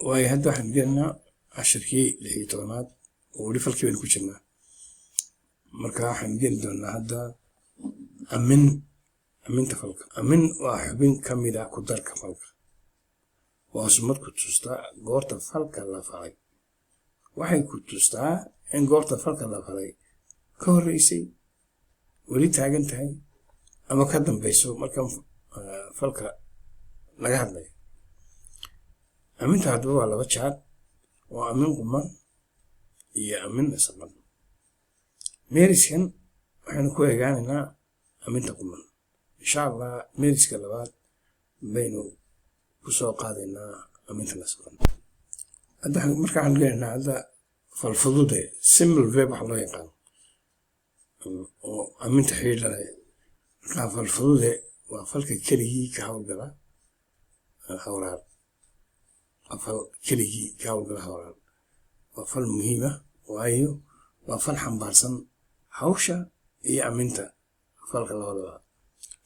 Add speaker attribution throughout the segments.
Speaker 1: waayo hadda waxaan gelnaa cashirkii 16aad oo weli falkii baynu ku jirnaa marka waxaan geli doonaa hadda aminta falka. Amin waa xubin ka mid ah ku darka falka, waa sumad ku tustaa goorta falka la falay. waxay ku tustaa in goorta falka la falay ka horreysay, weli taagan tahay, ama ka dambayso marka falka laga hadlayo. aminta haddaba waa laba jaar, waa amin quman iyo amin nasaban. meeriskan waxaynu ku eegaanaynaa aminta quman. insha allah meeriska labaad baynu ku soo qaadaynaa aminta nasaban. hadda markaan gelaynaa hadda falfudude simple verb waxa loo yaqaan oo aminta xiriir leh. markaa falfudude waa falka keligii ka hawlgala hawlaar. fal keligii ka hawlgala hawlaar waa fal muhiim ah, waayo waa fal xambaarsan hawsha iyo aminta falka labadaba.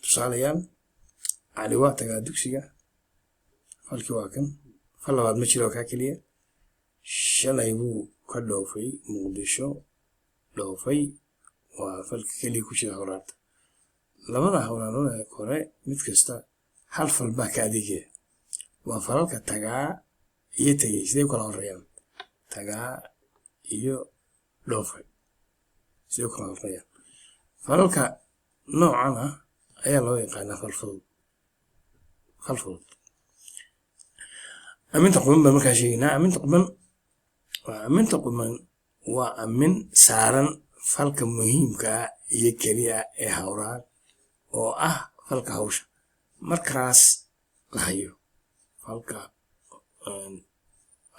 Speaker 1: tusaalayaal, cali waa tagaa dugsiga, falkii waa kan. fal labaad ma jiro kaa keliya. shalay buu ka dhoofay muqdisho, dhoofay waa falka keliya ku jira hawlaarta. labada hawlaarooda hore mid kasta hal fal baa ka adeegaya. waa falalka tagaa iyo tegay, sidee kala horeeyaan? tagaa iyo dhoofay sidee kala horeeyaan? falalka noocan ah ayaa loo yaqaanaa falfudud. aminta quman baan markaa sheegaynaa. aminta quman waa amin saaran falka muhiimka ah iyo keliya ee hawlaar oo ah falka hawsha markaas la hayo. falka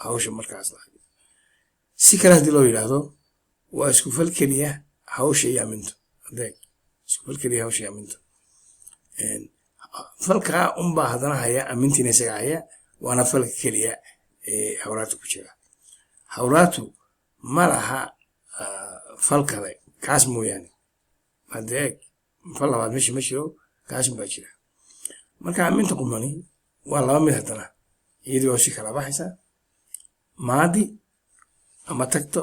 Speaker 1: hawsha markaas la hayo. si kale haddii loo yidhaahdo, waa isku fal keliya hawsha iyo aminta. adeeg isku fal keliya hawsha iyo aminta. falkaa unbaa haddana haya amintiina isaga haya, waana falka keliya ee hawlaarta ku jira. hawlaartu ma laha fal kale kaas mooyaane. adeeg fal labaad meesha ma jiro, kaas baa jira. marka aminta qumani waa laba mid haddana, iyadii oo si kala baxaysa maadi ama tagto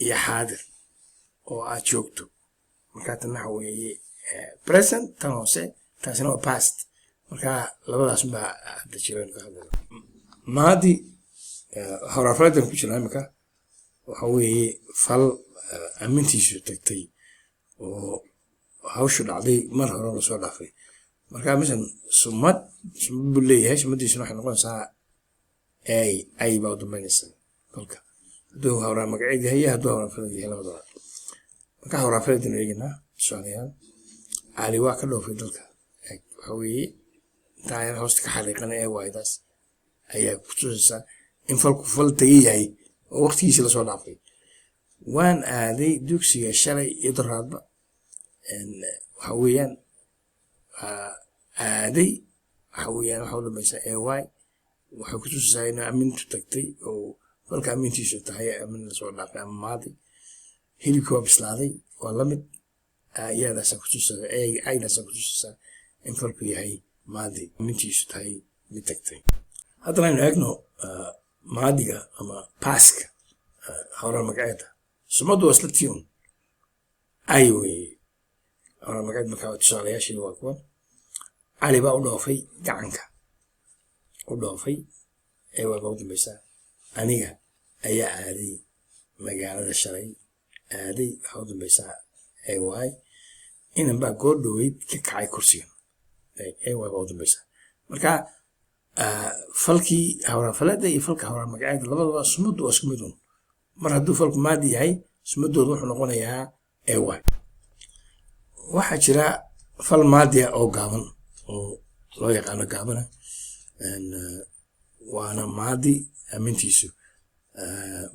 Speaker 1: iyo xaadir oo aad joogto. markaa tan waxa weeye present, tan hoose taasina waa past. markaa labadaas baa hadda jireen ka hadlaya. maadi hawlaarfaladan ku jira imika waxa weeye fal amintiisu tagtay oo hawshu dhacday mar hore lasoo dhaafay. markaa misan sumad buu leeyahay. sumadiisuna waxay noqonaysaa ay baa u dambaynaysa falka, hadduu hawlaar magaceed yahay iyo hadduu hawlaarfalad yahay labadaba. markaa hawlaarfaladan eeganaa. tusaalayaal, cali waa ka dhoofay dalka. waxa weeye intaa hoosta ka xariiqana ee waaydaas ayaa ku tusaysaa in falku fal tagay yahay oo waqtigiisii lasoo dhaafay. waan aaday dugsiga shalay iyo daraadba. waxa weeyaan aaday waxa weeyaan waxa u dambaysaa ay waxay ku tusaysaa in amintu tagtay oo falka amintiisu tahay amin lasoo dhaafay ama maadi. hilibkii waa bislaaday, waa la mid. iyadaasa ku tusaysaa aydaasa ku tusaysaa in falku yahay maadi, amintiisu tahay mid tagtay. haddana aynu eegno maadiga ama paaska hawlaar magaceeda. sumadu waa isla tion ay weye hawlaar magaceed. markaa tusaalayaashii waa kuwan. cali baa u dhoofay gacanka. u dhoofay waa u dambaysaa. aniga ayaa aaday magaalada shalay. aaday waxaa u dambaysaa ay inan baa goor dhoweyd ka kacay kursigan. baa u dambaysaa. marka falkii hawlaarfalada iyo falka hawlaar magaceeda labadaba sumadu waa isku mid un. mar hadduu falku maadi yahay, sumadooda wuxuu noqonayaa ay. waxaa jira fal maadiya oo gaaban oo loo yaqaano gaabana, waana maadi amintiisu.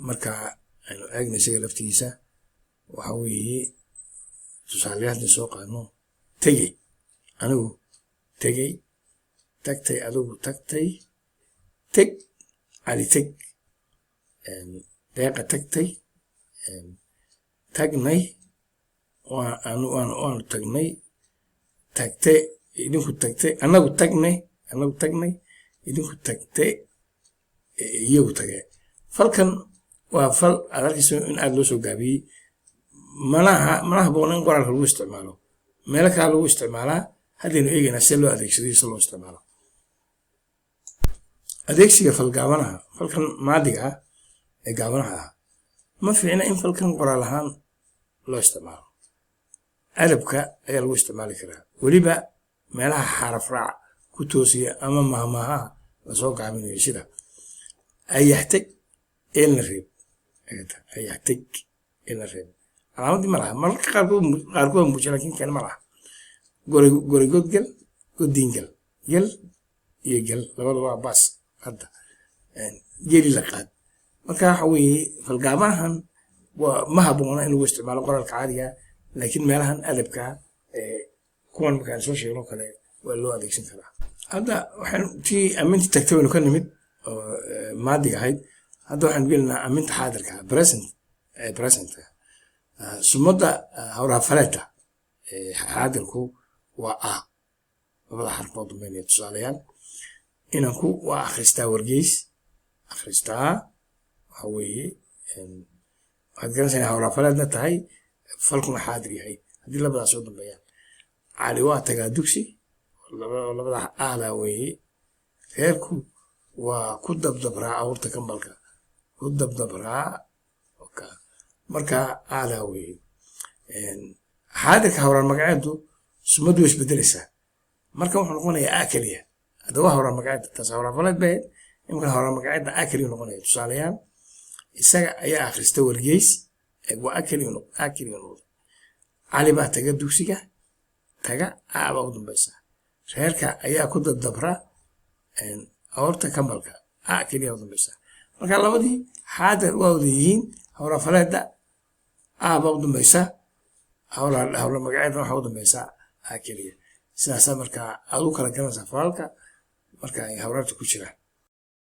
Speaker 1: marka aynu eegna isaga laftigiisa waxa weeye tusaalayaasha soo qaadno. tegey, anigu tegey. tagtay, adigu tagtay. teg, cali teg. deeqa tagtay. tagnay, waanu tagnay. tagte, idinku tagte. anagu tagnay. idinku tagte. iyagu tageen falkan waa fal aad arkayso in aad loo soo gaabiyey mana habboona in qoraalka lagu isticmaalo meelo kale lagu isticmaalaa haddaynu eegaynaa si loo adeegsado si loo isticmaalo adeegsiga falgaabanaha falkan maadiga ah ee gaabanaha ah ma fiicna in falkan qoraal ahaan loo isticmaalo adabka ayaa lagu isticmaali karaa weliba meelaha xaraf raac ku toosiya ama mahmaaha lasoo gaabinayo sida ayaxtag eelna reeb ayaxtag eelna reeb calaamadii ma laha mararka qaarkood muujiya laakiin kan ma laha gori godgal godiingal yal iyo gal labadaba waa baas hadda geli la qaad marka waxa weeye falgaabanahan ma habboona in lagu isticmaalo qoraalka caadiga laakiin meelahan adabka kuwan markaan soo sheegno kale waa loo adeegsan karaa hadda waxaan tii amintii tagtay waynu ka nimid oo maadiga ahayd hadda waxaan gelinaa aminta xaadirka present sumada hawrafaleta xaadirku waa ah labada xarfood dambeynaya tusaalayaal inanku waa akhristaa wargeys akhristaa waxa weeye waxaad garanaysaa hawrafaleedna tahay falkuna xaadir yahay haddii labadaas soo dambeeyaan cali waa tagaa dugsi labada aadaa weeye reerku waa ku dabdabraa awrta kambalka ku dabdabraa marka aadaa weeye xaadirka hawraan magaceedu sumadu way isbedelaysaa marka wuxuu noqonayaa a keliya hadda waa hawraan magaceeda taas hawraan faleed bahayd imika hawraan magaceeda a keliya noqonaya tusaalayaal isaga ayaa akhrista wargeys waa a keliya noqda cali baa taga dugsiga taga aabaa u dambaysa reerka ayaa ku dabdabra awrta kambalka a keliya u dambaysa marka labadii xaadir waa wada yihiin hawraan faleeda aabaa u dambaysa hawla magaceedna waxaa u dambaysaa a keliya sidaasaa markaa aad u kala garanaysaa falaalka marka ay hawraarta ku jiraan